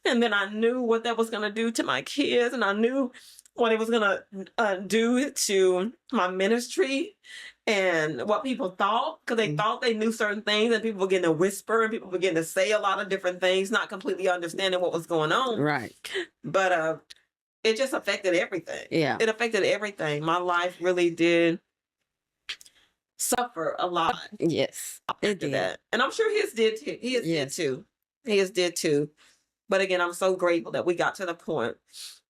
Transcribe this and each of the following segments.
And then I knew what that was going to do to my kids, and I knew what it was going to do to my ministry and what people thought, because they thought they knew certain things, and people began to whisper and people began to say a lot of different things, not completely understanding what was going on. Right. But it just affected everything. Yeah. It affected everything. My life really did suffer a lot. Yes. It did. That. And I'm sure his did too. Did too. His did too. But again, I'm so grateful that we got to the point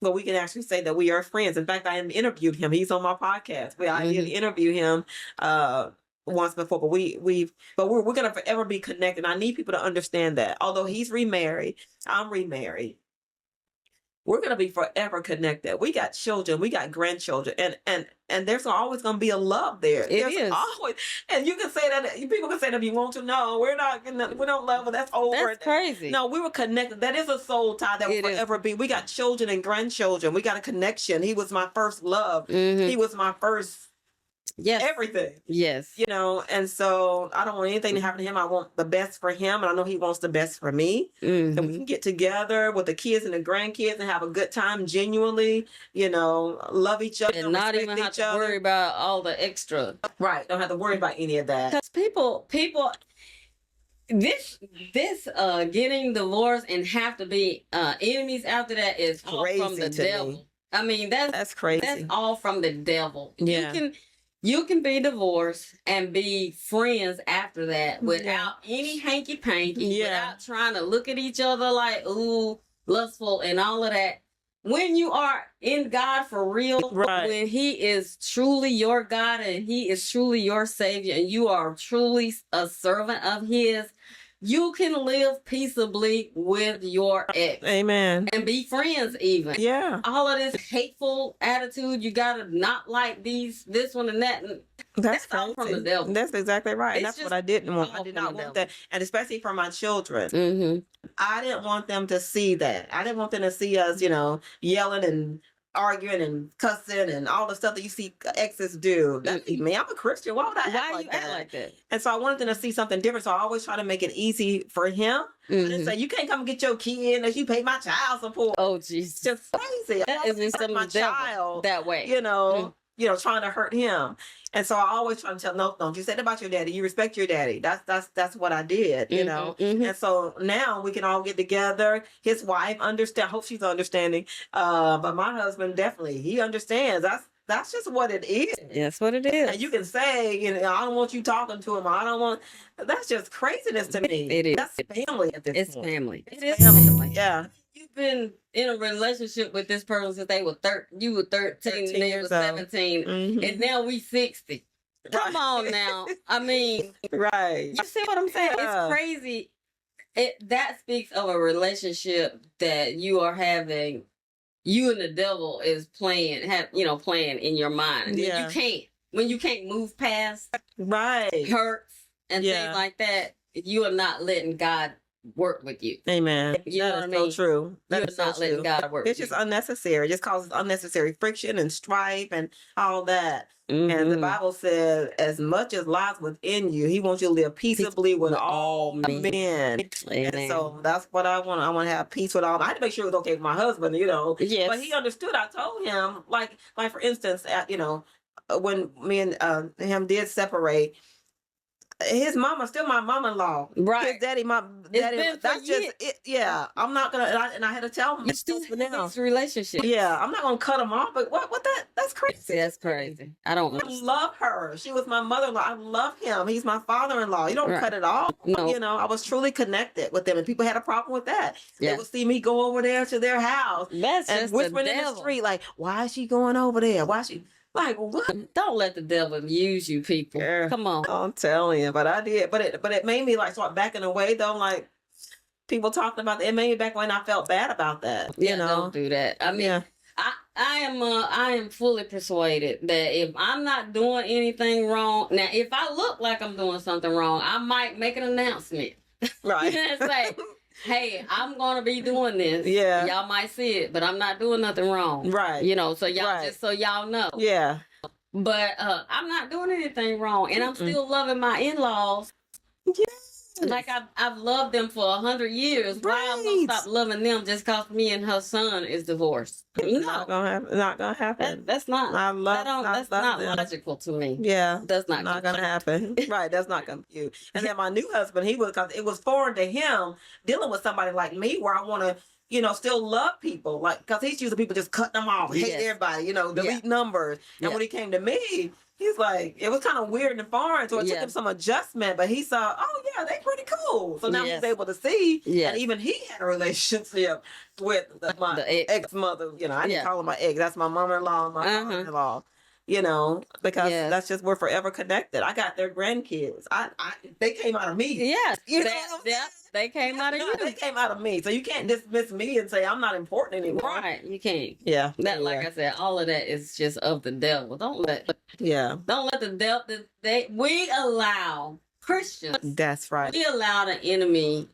where we can actually say that we are friends. In fact, I interviewed him. He's on my podcast. I did interview him once before, but we're gonna forever be connected. I need people to understand that. Although he's remarried, I'm remarried. We're gonna be forever connected. We got children, we got grandchildren, and there's always gonna be a love there. There's always, and you can say that. People can say that if you want to. No, we don't love her. That's over. That's crazy. No, we were connected. That is a soul tie that will forever be. We got children and grandchildren. We got a connection. He was my first love. He was my first. Yes. Everything. Yes. You know, and so I don't want anything to happen to him. I want the best for him, and I know he wants the best for me. And we can get together with the kids and the grandkids and have a good time, genuinely, you know, love each other. And not even have to worry about all the extra. Right. Don't have to worry about any of that. Because people, this getting divorced and have to be enemies after that is crazy all from the devil. Me. I mean, that's crazy. That's all from the devil. Yeah. You can be divorced and be friends after that without any hanky-panky, without trying to look at each other like, ooh, lustful and all of that. When you are in God for real, when he is truly your God and he is truly your Savior and you are truly a servant of his, you can live peaceably with your ex. Amen. And be friends even. Yeah. All of this hateful attitude, you gotta not like this one and that. And that's all from the devil. That's exactly right. And that's what I didn't want. I did not want that. And especially for my children. I didn't want them to see that. I didn't want them to see us, you know, yelling and arguing and cussing and all the stuff that you see exes do. Me, I'm a Christian. Why would I act like that? And so I wanted them to see something different. So I always try to make it easy for him. I didn't say, you can't come get your kid unless you pay my child support. Oh, jeez. Just crazy. That is my child that way. You know, trying to hurt him. And so I always try to tell, no, don't you say that about your daddy. You respect your daddy. That's what I did, you know. And so now we can all get together. His wife understand. Hope she's understanding. But my husband definitely, he understands. That's just what it is. That's what it is. And you can say, you know, I don't want you talking to him. I don't want. That's just craziness to me. It is. That's family at this point. It's family. It is family. Yeah. You've been in a relationship with this person since they were you were 13 and they were 17, and now we 60. Come on now. I mean, right. You see what I'm saying? It's crazy. That speaks of a relationship that you are having. You and the devil is playing in your mind. When you can't move past hurts and things like that, you are not letting God work with you. Amen. You know what I mean? So true. That is so not letting God work. It's just unnecessary. It just causes unnecessary friction and strife and all that. And the Bible says, as much as lies within you, he wants you to live peaceably with all men. And so that's what I want. I want to have peace with all. I had to make sure it was okay with my husband, you know. Yes. But he understood. I told him, like for instance, you know, when me and him did separate, his mama still my mama-in-law. Right. His daddy, that's just it. Yeah. I'm not gonna, and I had to tell him. You still for now. This relationship. Yeah. I'm not gonna cut him off. But that's crazy. That's crazy. I don't. I love her. She was my mother-in-law. I love him. He's my father-in-law. You don't cut it off. No. You know, I was truly connected with them, and people had a problem with that. They would see me go over there to their house and just whispering in the street, like, "Why is she going over there? Why is she?" Like, what? Don't let the devil use you, people. Yeah. Come on. I'm telling you, but I did. But it made me like start backing away though. Like people talking about it made me back when I felt bad about that. You know, don't do that. I mean, I am fully persuaded that if I'm not doing anything wrong, now if I look like I'm doing something wrong, I might make an announcement. Right. Say, hey, I'm gonna be doing this. Yeah. Y'all might see it, but I'm not doing nothing wrong. Right. You know, so y'all just so y'all know. Yeah. But I'm not doing anything wrong, and I'm still loving my in-laws. Yes. Like I've loved them for 100 years. Why I'm gonna stop loving them just cause me and her son is divorced? No, not gonna happen. Not gonna happen. That's not. That's not logical to me. Yeah, that's not gonna happen. Right, that's not gonna be. And then my new husband, because it was foreign to him dealing with somebody like me, where I want to, still love people, like, because he's used to people just cutting them off, hate everybody, delete numbers. And when he came to me, he's like, it was kind of weird and foreign, so it took him some adjustment. But he saw, oh yeah, they pretty cool. So now he's able to see, and even he had a relationship with my ex mother. I didn't call her my ex. That's my mother-in-law, my father-in-law. Because that's just, we're forever connected. I got their grandkids. They came out of me. Yes, they came out of you. They came out of me. So you can't dismiss me and say I'm not important anymore. Right, you can't. Yeah. Like I said, all of that is just of the devil. Don't let the devil. We allow Christians. That's right. We allow the enemy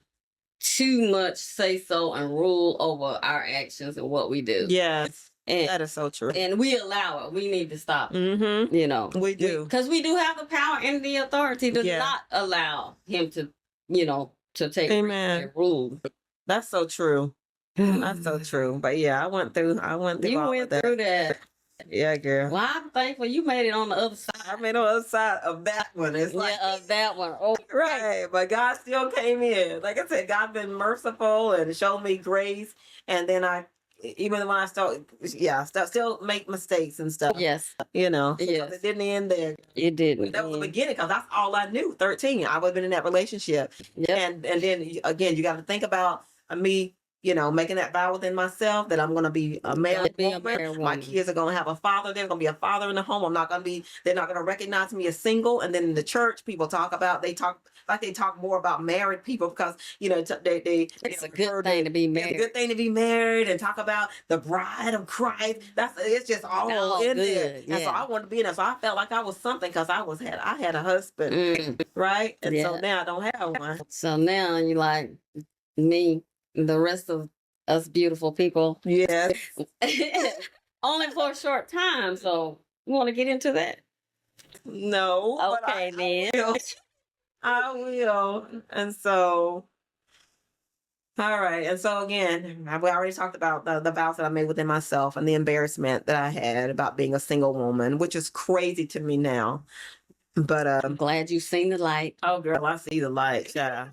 too much say so and rule over our actions and what we do. Yes. And that is so true. And we allow it. We need to stop. Mm-hmm. We do. Because we do have the power and the authority to not allow him to, to take and rule. That's so true. That's so true. But yeah, I went through you all went of through that. Yeah, girl. Well, I'm thankful you made it on the other side. I made it on the other side of that one. It's like of that one. Oh, right. But God still came in. Like I said, God been merciful and showed me grace. And then even when I still make mistakes and stuff. Yes. It didn't end there. It didn't. That was the beginning, because that's all I knew. 13, I would have been in that relationship. Yep. And then again, you got to think about me, making that vow within myself that I'm going to be a married woman. My kids are going to have a father. There's going to be a father in the home. They're not going to recognize me as single. And then in the church, people talk more about married people, because, it's a good thing to be married. It's a good thing to be married, and talk about the bride of Christ. It's just all in there. Yeah. And so I wanted to be in there. So I felt like I was something, because I had a husband, right? And so now I don't have one. So now you like me. The rest of us beautiful people. Yes. Only for a short time. So you want to get into that? No. Okay, then. I will. And so, all right. And so again, we already talked about the vows that I made within myself and the embarrassment that I had about being a single woman, which is crazy to me now. But I'm glad you've seen the light. Oh, girl, I see the light. Yeah.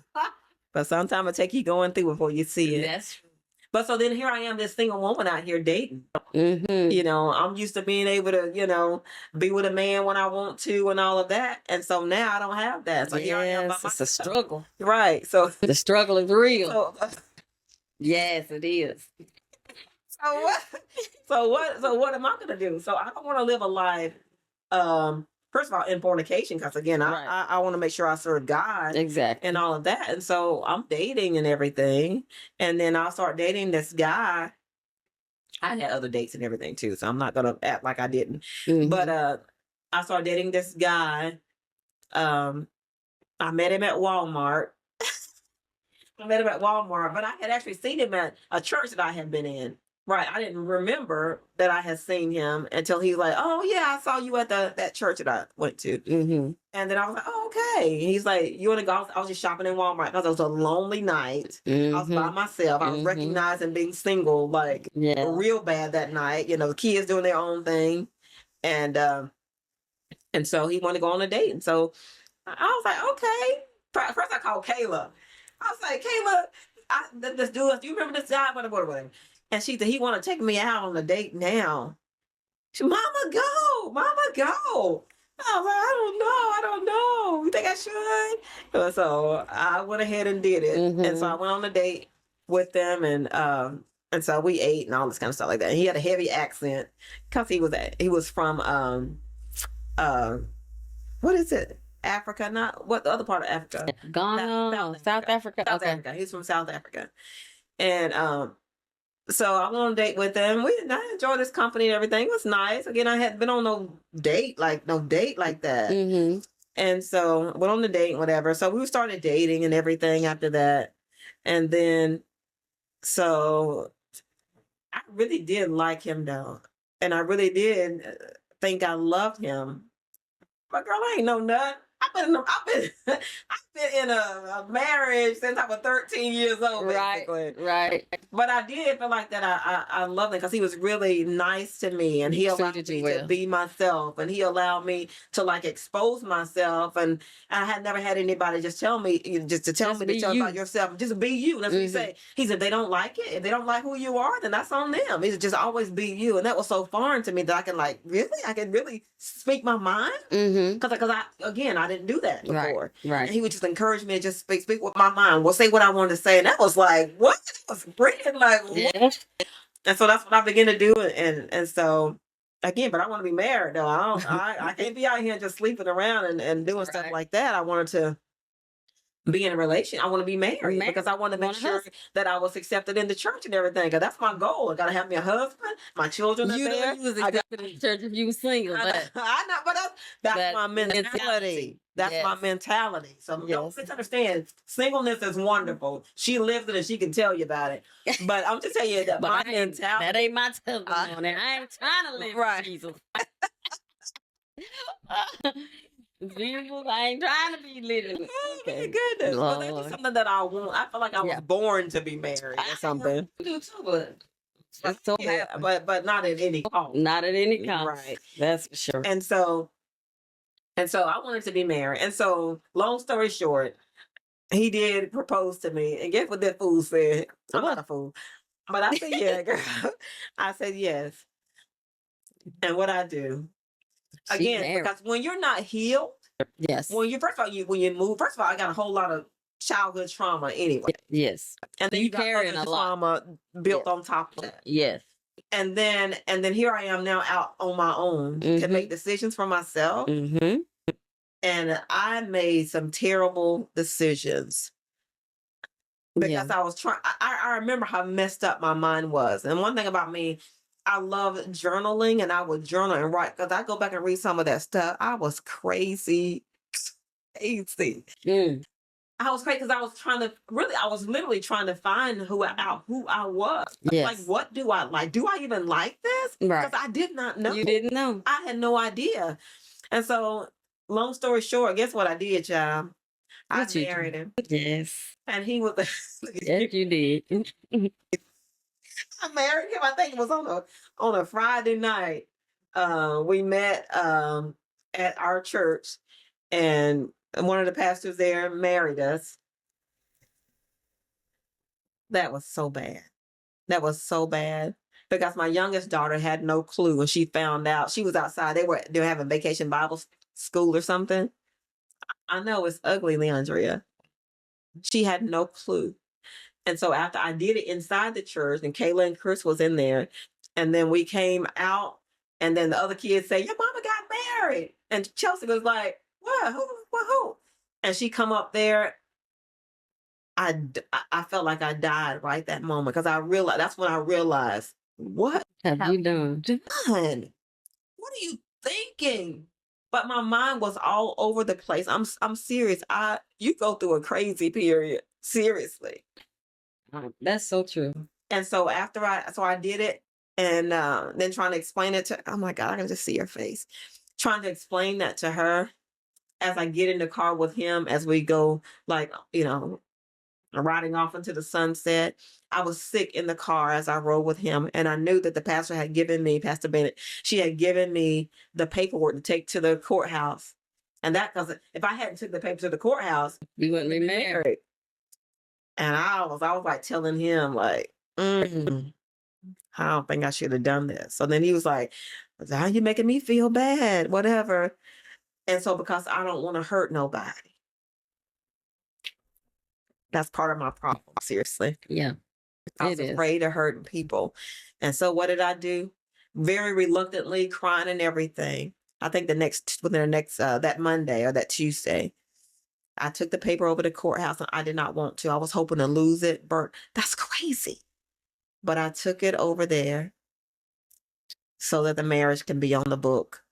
But sometimes it take you going through before you see it. That's true. But so then here I am, this single woman out here dating. Mm-hmm. I'm used to being able to, be with a man when I want to and all of that. And so now I don't have that. So here I am by myself. It's a struggle. Right. So the struggle is real. Yes, it is. So what am I going to do? So I don't want to live a life, first of all, in fornication, because again, I want to make sure I serve God. Exactly. And all of that. And so I'm dating and everything. And then I'll start dating this guy. I had other dates and everything too, so I'm not going to act like I didn't. Mm-hmm. But I started dating this guy. I met him at Walmart. But I had actually seen him at a church that I had been in. Right. I didn't remember that I had seen him until he was like, oh, yeah, I saw you at that church that I went to. Mm-hmm. And then I was like, oh, okay. And he's like, you want to go? I was just shopping in Walmart because it was a lonely night. Mm-hmm. I was by myself. I was recognizing being single, real bad that night. The kids doing their own thing. And so he wanted to go on a date. And so I was like, okay. First I called Kayla. I was like, Kayla, this dude, do you remember this guy? Whatever. And she said, he want to take me out on a date now. She said, Mama, go. I was like, I don't know. You think I should? So I went ahead and did it. Mm-hmm. And so I went on a date with them, and so we ate and all this kind of stuff like that. And he had a heavy accent because he was from what is it? Africa, not what the other part of Africa? Ghana, South Africa. South Africa. He's from South Africa. And so I went on a date with them. I enjoyed this company and everything. It was nice. Again, I hadn't been on no date like that. Mm-hmm. And so went on the date and whatever. So we started dating and everything after that. And then, so I really did like him though. And I really did think I loved him. But girl, I ain't no nut. I've been in a marriage since I was 13 years old, basically. Right. But I did feel like that. I loved it because he was really nice to me, and he allowed me to be myself, and he allowed me to like expose myself. And I had never had anybody just tell me about yourself. Just be you. That's what he said. He said, they don't like it. If they don't like who you are, then that's on them. He said, just always be you. And that was so foreign to me that I can really speak my mind. Because I didn't do that before. Right. And he would just encourage me to just speak with my mind. Well, say what I wanted to say. And that was like, what? That was brilliant. Like, what? And so that's what I began to do. And so, again, but I want to be married, though. I can't be out here just sleeping around and doing stuff like that. I wanted to be in a relationship. I want to be married because I want to make sure that I was accepted in the church and everything. Because that's my goal. I got to have me a husband. My children are there. You was accepted in the church if you was single. I know, but that's my mentality. That's my mentality. So don't misunderstand. Singleness is wonderful. She lives it and she can tell you about it. But I'm just telling you that my mentality. That ain't my testimony. I ain't trying to live with Jesus. Jesus, I ain't trying to be living. Okay, goodness. Well, that's just something that I want. I feel like I was born to be married or something. I do too, but it's so but not at any cost. Not at any cost. Right. That's for sure. And so I wanted to be married. And so, long story short, he did propose to me. And guess what that fool said? I'm not a fool. But I said, yeah, girl. I said yes. And what I do? Again, because when you're not healed, when you move, first of all, I got a whole lot of childhood trauma anyway. Yes. And then you carrying a trauma built on top of that. Yes. And then here I am now out on my own to make decisions for myself. And I made some terrible decisions because I was trying. I remember how messed up my mind was. And one thing about me, I love journaling, and I would journal and write because I go back and read some of that stuff. I was crazy. I was crazy because I was literally trying to find who I was. Yes. Like, what do I like? Do I even like this? Because I did not know. You didn't know. I had no idea. And so, long story short, guess what I did, child? I married him. Yes. And he was. Yes, you did. I married him. I think it was on a Friday night. We met at our church, and one of the pastors there married us. That was so bad. Because my youngest daughter had no clue when she found out. She was outside. They were having vacation Bible school or something. I know it's ugly, Leandria. She had no clue. And so after I did it inside the church, and Kayla and Chris was in there, and then we came out, and then the other kids say, your mama got married. And Chelsea was like, what? Who? And she come up there. I felt like I died right that moment because that's when I realized, what have you done? What are you thinking? But my mind was all over the place. I'm serious. You go through a crazy period. Seriously. That's so true. And so I did it, and then trying to explain it to, oh my God, I can just see her face. Trying to explain that to her as I get in the car with him, as we go, like, riding off into the sunset. I was sick in the car as I rode with him, and I knew that the pastor had given me, Pastor Bennett, she had given me the paperwork to take to the courthouse. And that, because if I hadn't took the paper to the courthouse, we wouldn't be married. And I was like telling him, like, I don't think I should have done this. So then he was like, how you making me feel bad? Whatever. And so because I don't want to hurt nobody. That's part of my problem, seriously. Yeah. I was afraid of hurting people. And so what did I do? Very reluctantly, crying and everything. I think that Monday or that Tuesday, I took the paper over to the courthouse, and I did not want to. I was hoping to lose it. That's crazy. But I took it over there so that the marriage can be on the book,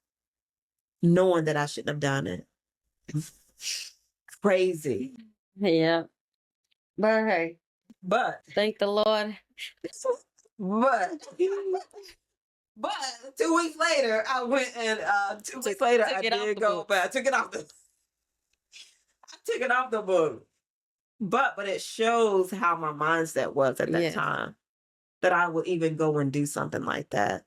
knowing that I shouldn't have done it. Crazy. Yeah. But hey, thank the Lord. But 2 weeks later, I went and I took it off the took it off the book. But it shows how my mindset was at that time, that I would even go and do something like that.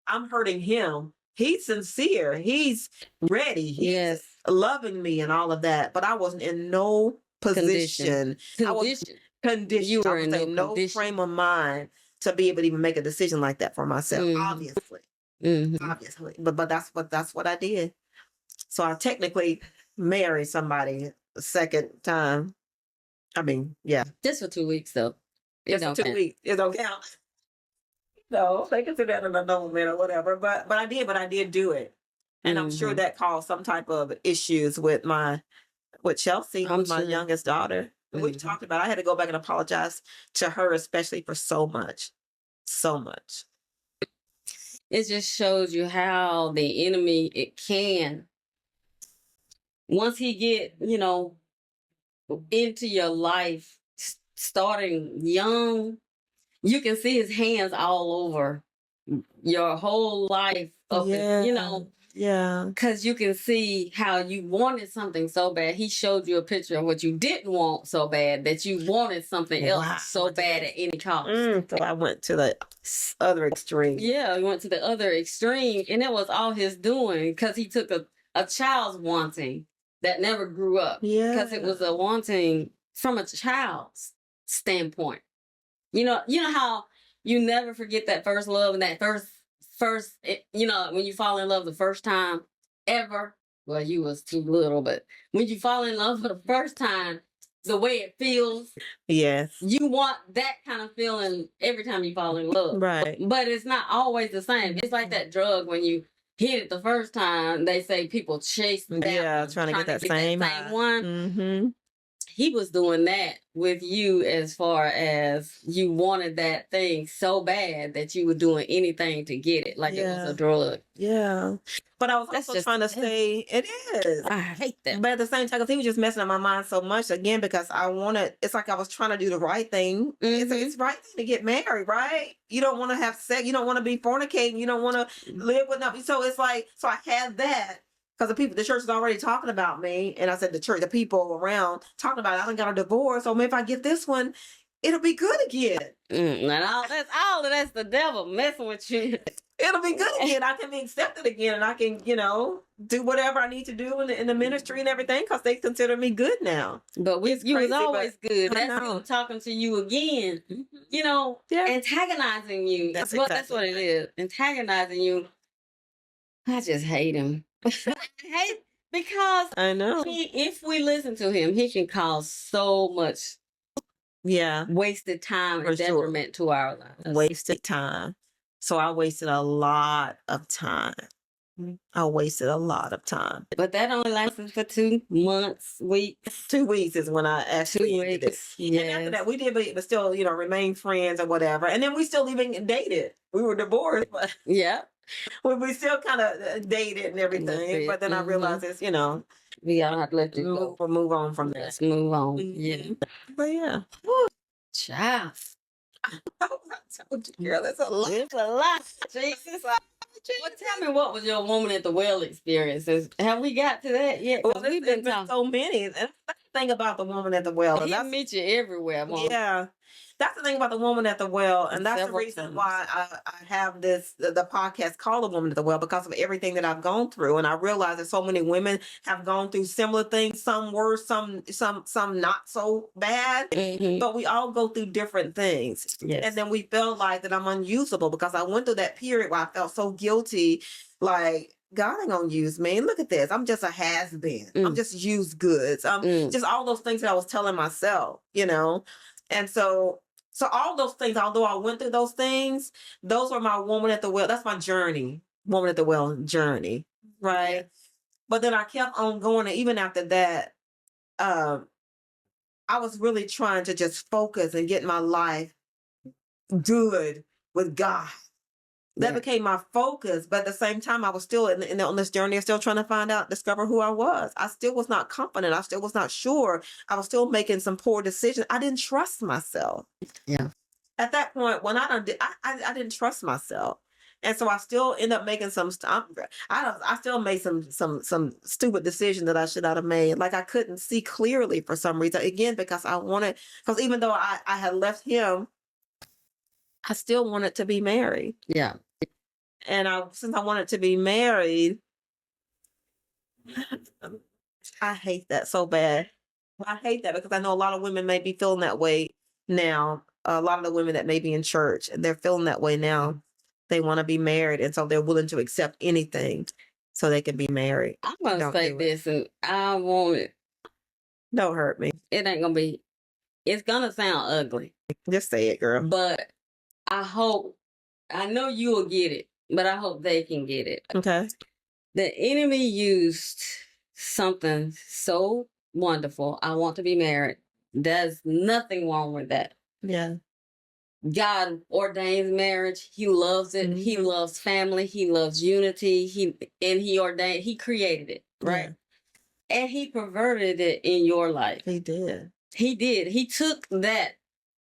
I'm hurting him. He's sincere. He's ready. He's loving me and all of that. But I wasn't in no position. I was conditioned. You were in no frame of mind to be able to even make a decision like that for myself. Obviously, obviously. But that's what I did. So I technically married somebody a second time. I mean, yeah. Just for 2 weeks, though. Just for 2 weeks. It don't count. No, they consider that an annulment or whatever. But I did do it. And I'm sure that caused some type of issues with Chelsea, who's my youngest daughter. We've talked about, I had to go back and apologize to her, especially for so much. So much. It just shows you how the enemy, it can. Once he get, into your life, starting young, you can see his hands all over your whole life. Because you can see how you wanted something so bad. He showed you a picture of what you didn't want so bad, that you wanted something else so bad at any cost. So I went to the other extreme. Yeah, he went to the other extreme, and it was all his doing, because he took a child's wanting that never grew up. Yeah. Because it was a wanting from a child's standpoint. You know how you never forget that first love and that first, when you fall in love the first time ever. Well, you was too little, but when you fall in love for the first time, the way it feels. Yes. You want that kind of feeling every time you fall in love. Right. But it's not always the same. It's like that drug when you hit it the first time, they say people chase that one, trying to get that same one. Mm-hmm. He was doing that with you, as far as you wanted that thing so bad that you were doing anything to get it, like it was a drug. Yeah. But I was also trying to say, it is. I hate that. But at the same time, because he was just messing up my mind so much, again, because it's like I was trying to do the right thing. It's the right thing to get married, right? You don't want to have sex. You don't want to be fornicating. You don't want to live with nothing. So it's like, so I had that. Because the church is already talking about me. And I said, the people around talking about it. I done got a divorce. So maybe if I get this one, it'll be good again. And all of that's the devil messing with you. It'll be good again. I can be accepted again. And I can, do whatever I need to do in the ministry and everything. Because they consider me good now. But you was always good. That's him talking to you again. Antagonizing you. That's what it is. Antagonizing you. I just hate him. Because I know if we listen to him, he can cause so much wasted time and detriment to our lives. Wasted time. So I wasted a lot of time. But that only lasted for 2 months, weeks. 2 weeks is when I actually ended it. Yes. And after that, we did, but still, remain friends or whatever. And then we still even dated. We were divorced, but we still kind of dated and everything. But then I realized it's, we gotta have to let you go. Or move on from that. Let's move on. Yeah. But yeah. Child. I told you, girl, that's a lot. It's a lot. Jesus. Well, tell me, what was your woman at the well experiences? Have we got to that yet? Well, we've been so many. And that's the thing about the woman at the well. He meet you everywhere, Mom. Yeah. That's the thing about the woman at the well, and that's the reason why I have the podcast called The Woman at the Well, because of everything that I've gone through. And I realize that so many women have gone through similar things, some worse, some not so bad, but we all go through different things. Yes. And then we felt like that I'm unusable, because I went through that period where I felt so guilty, like, God ain't gonna use me. Look at this. I'm just a has-been. I'm just used goods. Just all those things that I was telling myself, And so all those things, although I went through those things, those were my woman at the well. That's my journey, woman at the well journey, right? Yes. But then I kept on going, and even after that, I was really trying to just focus and get my life good with God. That became my focus. But at the same time, I was still on this journey, still trying to discover who I was. I still was not confident. I still was not sure. I was still making some poor decisions. I didn't trust myself. Yeah. At that point, when I didn't trust myself. And so I still end up making I still made some stupid decision that I should not have made. Like I couldn't see clearly for some reason. Again, because even though I had left him, I still wanted to be married. Yeah. And since I wanted to be married, I hate that so bad. I hate that because I know a lot of women may be feeling that way now. A lot of the women that may be in church, they're feeling that way now. They want to be married, and so they're willing to accept anything so they can be married. I'm going to say this, and I want it. Don't hurt me. It ain't going to be, it's going to sound ugly. Just say it, girl. But I know you will get it, but I hope they can get it. Okay. The enemy used something so wonderful. I want to be married. There's nothing wrong with that. Yeah. God ordains marriage. He loves it. Mm-hmm. He loves family. He loves unity. He created it, right? Yeah. And he perverted it in your life. He did. He did. He took that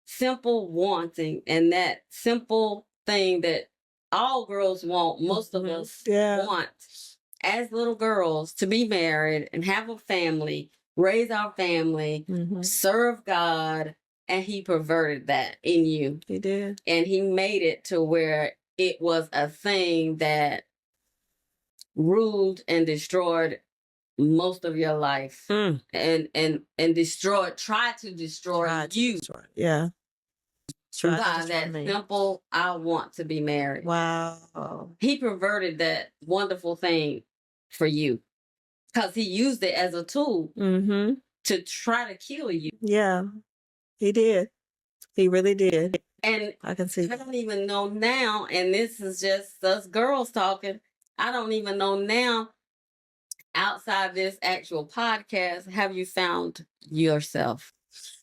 simple wanting and that simple thing that all girls want, most of us want as little girls, to be married and have a family, raise our family, serve God. And he perverted that in you. He did. And he made it to where it was a thing that ruled and destroyed most of your life. And tried to destroy you. Yeah. By that simple, I want to be married. Wow. He perverted that wonderful thing for you. Because he used it as a tool to try to kill you. Yeah. He did. He really did. And I can see. I don't even know now, and this is just us girls talking. I don't even know now, outside this actual podcast, have you found yourself?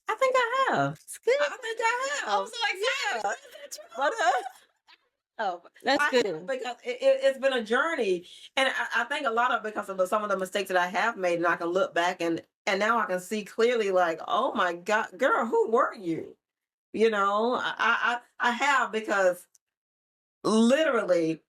I think I have. It's good. I think I have. I'm so excited. Yeah. That's good. Because it's been a journey. And I think a lot of because of some of the mistakes that I have made, and I can look back and now I can see clearly, like, oh my God, girl, who were you? You know, I have, because literally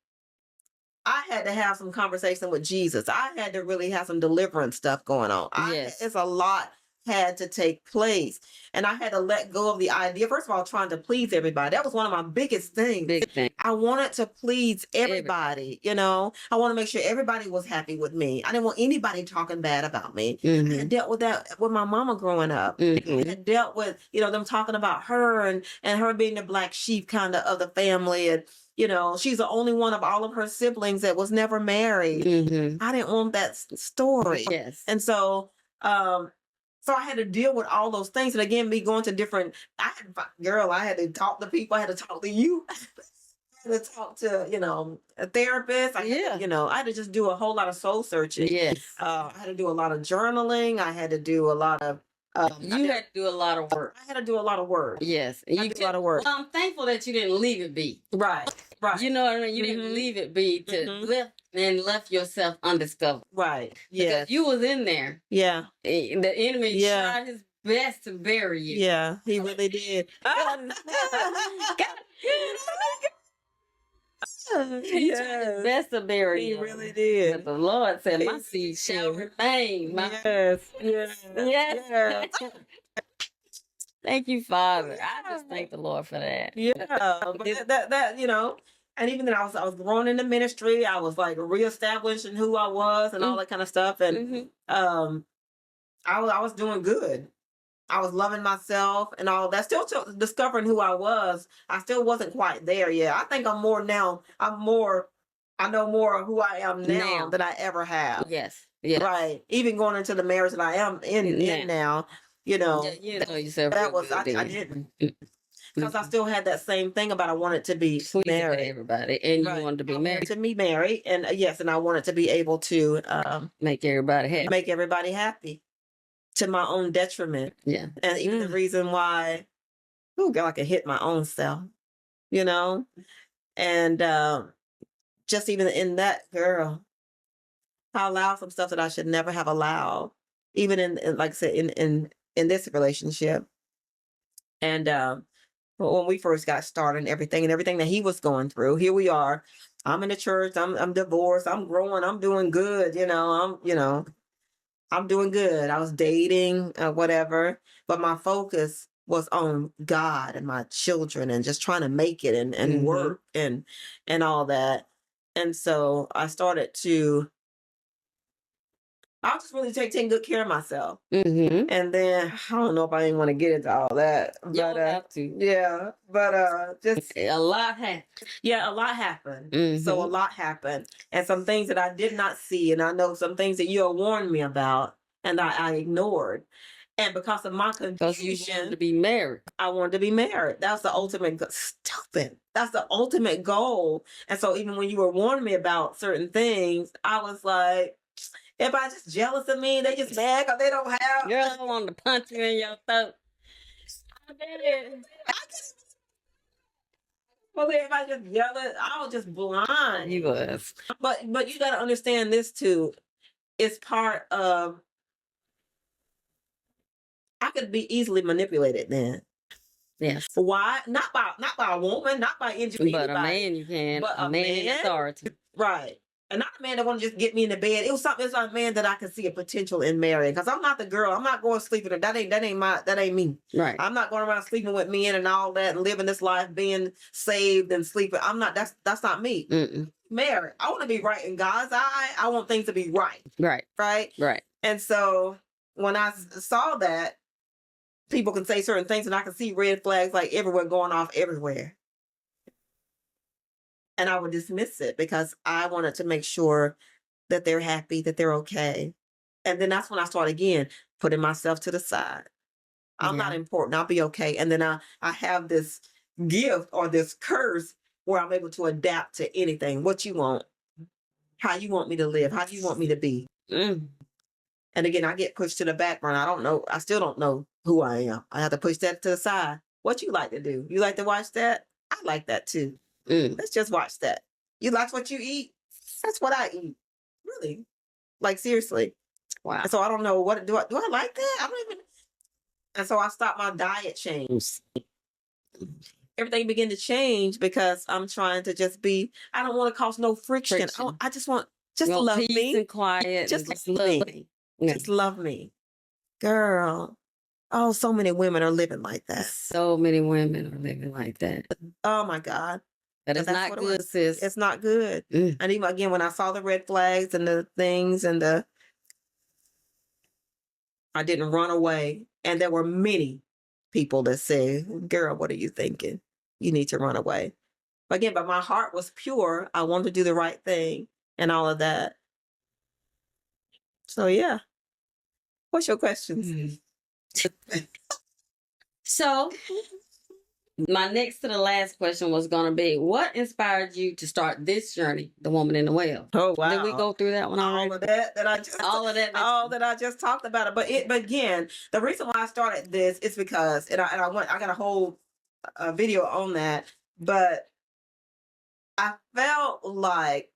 I had to have some conversation with Jesus. I had to really have some deliverance stuff going on. It's a lot had to take place. And I had to let go of the idea, first of all, trying to please everybody. That was one of my biggest things. Big thing. I wanted to please everybody, you know. I want to make sure everybody was happy with me. I didn't want anybody talking bad about me. I had dealt with that with my mama growing up. I had dealt with, them talking about her and her being the black sheep kind of the family. And, she's the only one of all of her siblings that was never married. I didn't want that story. Yes. And so, so I had to deal with all those things. And again, me going to different, I had to talk to people. I had to talk to you. I had to talk to, a therapist. I had to just do a whole lot of soul searching. Yes. I had to do a lot of journaling. I had to do a lot of, you had to do a lot of work. I had to do a lot work. Yes. You did a lot of work. Well, I'm thankful that you didn't leave it be. Right. Right. You know what I mean? You didn't leave it be to left yourself undiscovered. Right. Yeah. Because you was in there. Yeah. The enemy tried his best to bury you. Yeah, he really did. He tried his best to bury you. He really did. But the Lord said, my seed shall remain. Yes. Thank you, Father. I just thank the Lord for that. Yeah. But that and even then I was growing in the ministry. I was like reestablishing who I was and all that kind of stuff. And I was doing good. I was loving myself and all that. Still discovering who I was. I still wasn't quite there yet. I think I'm more now. I know more of who I am now than I ever have. Yes. Yes. Right. Even going into the marriage that I am in now. You know yourself. That was I didn't, because I still had that same thing about I wanted to be married. Everybody, and you wanted to be married. To be married, and and I wanted to be able to make everybody happy. Make everybody happy, to my own detriment. Yeah, and even the reason why, God, I could hit my own self, and just even in that, girl, I allowed some stuff that I should never have allowed, even in like I said, in this relationship. And when we first got started and everything that he was going through. Here we are. I'm in the church. I'm divorced. I'm growing. I'm doing good. I'm doing good. I was dating, whatever, but my focus was on God and my children and just trying to make it and work and all that. And so I started to, I'll just really taking good care of myself. And then I don't know if I even want to get into all that. But, you don't have to. Yeah, but just a lot happened. Yeah, a lot happened. So a lot happened, and some things that I did not see, and I know some things that you had warned me about, and I ignored. And because of my confusion, because you wanted to be married, I wanted to be married. That's the ultimate stupid. That's the ultimate goal. And so even when you were warning me about certain things, I was like, everybody just jealous of me. They just mad because they don't have. Girl, I wanted to punch you in your throat. Well, everybody just jealous. I was just blind. You was. But you got to understand this too. It's part of. I could be easily manipulated then. Yes. Why? Not by a woman, not by anybody. But a man you can. But a man in authority. Right. And not a man that want to just get me in the bed. It's a man that I can see a potential in marrying. Because I'm not the girl. I'm not going sleeping. That ain't me. Right. I'm not going around sleeping with men and all that and living this life being saved and sleeping. I'm not. That's not me. Married. I want to be right in God's eye. I want things to be right. Right. Right. Right. And so when I saw that, people can say certain things and I can see red flags like everywhere going off everywhere. And I would dismiss it because I wanted to make sure that they're happy, that they're okay. And then that's when I start again, putting myself to the side. I'm not important. I'll be okay. And then I have this gift or this curse where I'm able to adapt to anything. What you want, how you want me to live, how you want me to be. And again, I get pushed to the background. I don't know. I still don't know who I am. I have to push that to the side. What you like to do? You like to watch that? I like that too. Let's just watch that. You like what you eat? That's what I eat. Really? Like seriously. Wow. And so I don't know what do I like that? I don't even. And so I stopped my diet change. Everything began to change because I'm trying to just be. I don't want to cause no friction. I just want love peace me and quiet. Just love me. Just love me, girl. Oh, so many women are living like that. So many women are living like that. Oh my God. That is not good, sis. It's not good. And even again, when I saw the red flags and the things and I didn't run away. And there were many people that said, girl, what are you thinking? You need to run away. But again, but my heart was pure. I wanted to do the right thing and all of that. So yeah. What's your questions? So my next to the last question was going to be, what inspired you to start this journey, The Woman in the Well? Oh, wow. Did we go through that one already? All that I just talked about it. But again, the reason why I started this is because, I got a whole video on that, but I felt like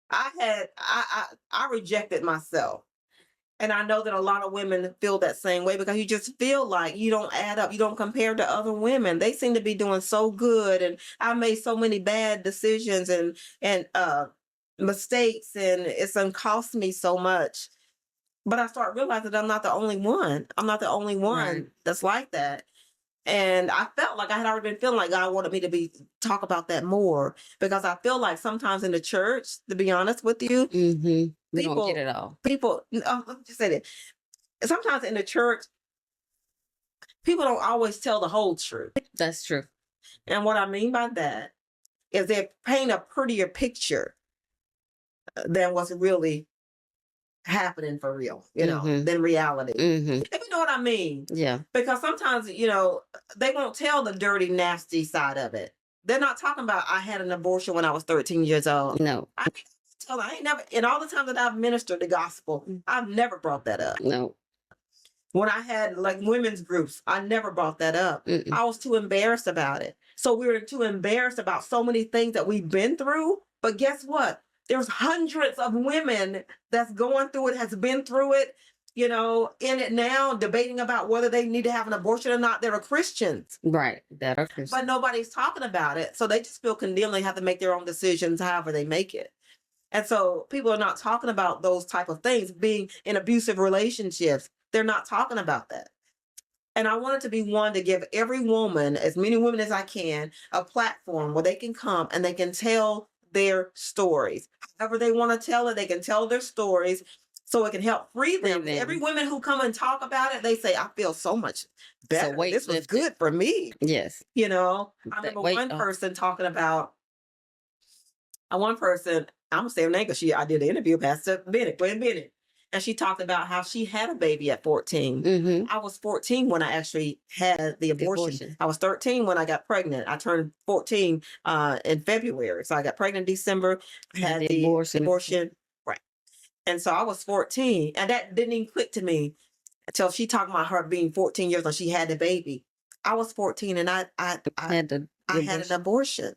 I rejected myself. And I know that a lot of women feel that same way because you just feel like you don't add up. You don't compare to other women. They seem to be doing so good. And I made so many bad decisions and mistakes. And it's cost me so much. But I start realizing that I'm not the only one. I'm not the only one that's like that. And I felt like I had already been feeling like God wanted me to talk about that more. Because I feel like sometimes in the church, to be honest with you, we don't get it all. Let me just say that. Sometimes in the church, people don't always tell the whole truth. That's true. And what I mean by that is they paint a prettier picture than what's really happening for real, than reality. If you know what I mean. Yeah. Because sometimes, they won't tell the dirty, nasty side of it. They're not talking about I had an abortion when I was 13 years old. No. I ain't never, in all the times that I've ministered the gospel, I've never brought that up. No. When I had like women's groups, I never brought that up. I was too embarrassed about it. So we were too embarrassed about so many things that we've been through. But guess what? There's hundreds of women that's going through it, has been through it. in it now, debating about whether they need to have an abortion or not. There are Christians. Right. That are Christians. But nobody's talking about it. So they just feel condemned. They have to make their own decisions however they make it. And so people are not talking about those type of things. Being in abusive relationships, they're not talking about that. And I wanted to be one to give every woman, as many women as I can, a platform where they can come and they can tell their stories. However they want to tell it, they can tell their stories so it can help free them. Every woman who come and talk about it, they say, I feel so much better. So this was good for me. Yes. I remember one person talking about, one person, I'm going to say her name because I did an interview, Pastor Bennett, Gwen Bennett. And she talked about how she had a baby at 14. Mm-hmm. I was 14 when I actually had the abortion. I was 13 when I got pregnant. I turned 14 in February. So I got pregnant in December, had the abortion. Right. And so I was 14. And that didn't even click to me until she talked about her being 14 years old. She had the baby. I was 14 and I had an abortion.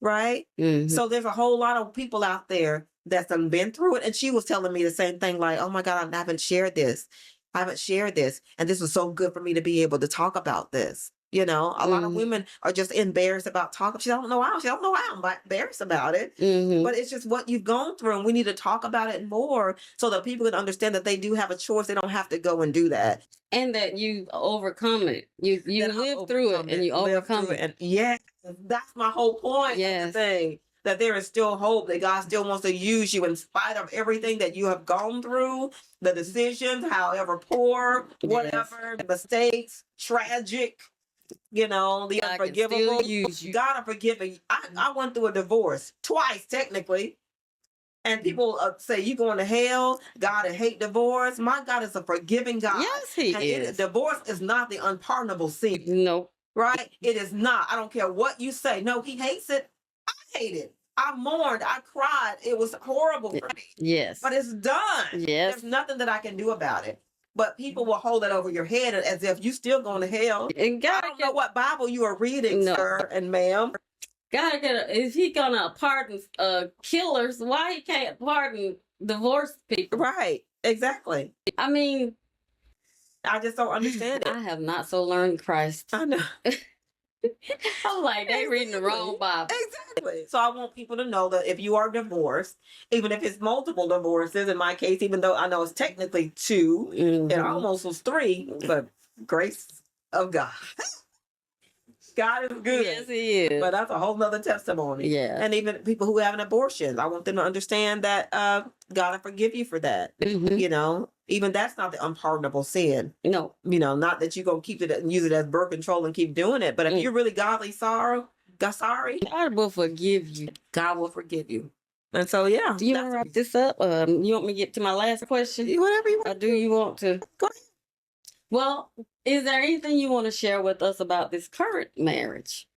Right? Mm-hmm. So there's a whole lot of people out there that's been through it. And she was telling me the same thing, like, oh my God, I haven't shared this. And this was so good for me to be able to talk about this. A lot of women are just embarrassed about talking. She don't know how. She don't know how. I'm embarrassed about it. Mm-hmm. But it's just what you've gone through. And we need to talk about it more so that people can understand that they do have a choice. They don't have to go and do that. And that you overcome it. You live through it and you overcome it. And yeah, that's my whole point. Yes. Of the thing. That there is still hope, that God still wants to use you in spite of everything that you have gone through, the decisions, however poor, whatever, mistakes, tragic, the unforgivable. God will forgive you. I went through a divorce twice, technically. And people say, you going to hell? God, I hate divorce. My God is a forgiving God. Yes, he is. Divorce is not the unpardonable sin. No. Right? It is not. I don't care what you say. No, he hates it. I hate it. I mourned. I cried. It was horrible for me. Yes. But it's done. Yes. There's nothing that I can do about it. But people will hold it over your head as if you still going to hell. And God, I don't know what Bible you are reading, sir and ma'am. God, is he going to pardon killers? Why he can't pardon divorced people? Right. Exactly. I mean, I just don't understand it. I have not so learned Christ. I know. I'm like, they reading the wrong Bible. Exactly. So I want people to know that if you are divorced, even if it's multiple divorces, in my case, even though I know it's technically 2, it almost was 3, but grace of God. God is good. Yes, he is. But that's a whole nother testimony. Yeah. And even people who have an abortion, I want them to understand that God will forgive you for that. Mm-hmm. Even that's not the unpardonable sin. No. Not that you're going to keep it and use it as birth control and keep doing it. But if you're really godly sorry, God will forgive you. God will forgive you. And so, yeah. Do you want to wrap this up? You want me to get to my last question? Whatever you want. Or do you want to? Go ahead. Well, is there anything you want to share with us about this current marriage?